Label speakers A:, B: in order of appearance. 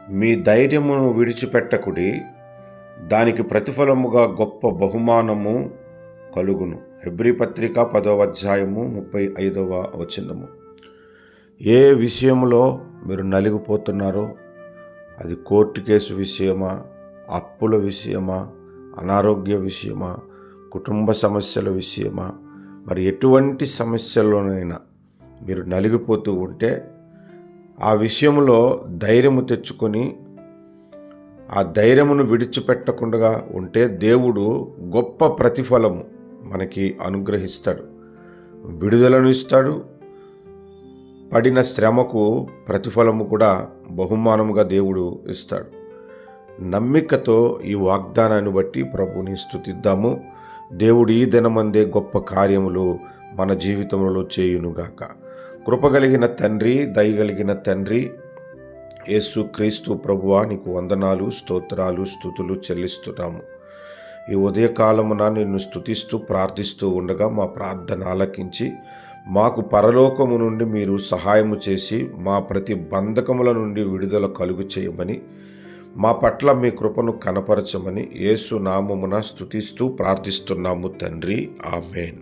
A: మీ ధైర్యమును విడిచిపెట్టకుడి, దానికి ప్రతిఫలముగా గొప్ప బహుమానము కలుగును. హెబ్రీ పత్రిక 10వ అధ్యాయము 35వ వచనము. ఏ విషయంలో మీరు నలిగిపోతున్నారో, అది కోర్టు కేసు విషయమా, అప్పుల విషయమా, అనారోగ్య విషయమా, కుటుంబ సమస్యల విషయమా, మరి ఎటువంటి సమస్యల్లోనైనా మీరు నలిగిపోతూ ఉంటే, ఆ విషయంలో ధైర్యము తెచ్చుకొని ఆ ధైర్యమును విడిచిపెట్టకుండా ఉంటే దేవుడు గొప్ప ప్రతిఫలము మనకి అనుగ్రహిస్తాడు, విడుదలను ఇస్తాడు. పడిన శ్రమకు ప్రతిఫలము కూడా బహుమానముగా దేవుడు ఇస్తాడు. నమ్మికతో ఈ వాగ్దానాన్ని బట్టి ప్రభుని స్తుతిద్దాము. దేవుడు ఈ దినమందే గొప్ప కార్యములు మన జీవితంలో చేయునుగాక. కృపగలిగిన తండ్రి, దయగలిగిన తండ్రి, యేసు క్రీస్తు ప్రభువా, నీకు వందనాలు, స్తోత్రాలు, స్తుతులు చెల్లిస్తున్నాము. ఈ ఉదయకాలమున నిన్ను స్తుతిస్తూ ప్రార్థిస్తూ ఉండగా మా ప్రార్థన ఆలకించి మాకు పరలోకము నుండి మీరు సహాయము చేసి మా ప్రతి బంధకముల నుండి విడుదల కలుగు చేయమని, మా పట్ల మీ కృపను కనపరచమని యేసు నామమున స్తుతిస్తూ ప్రార్థిస్తున్నాము తండ్రి. ఆమేన్.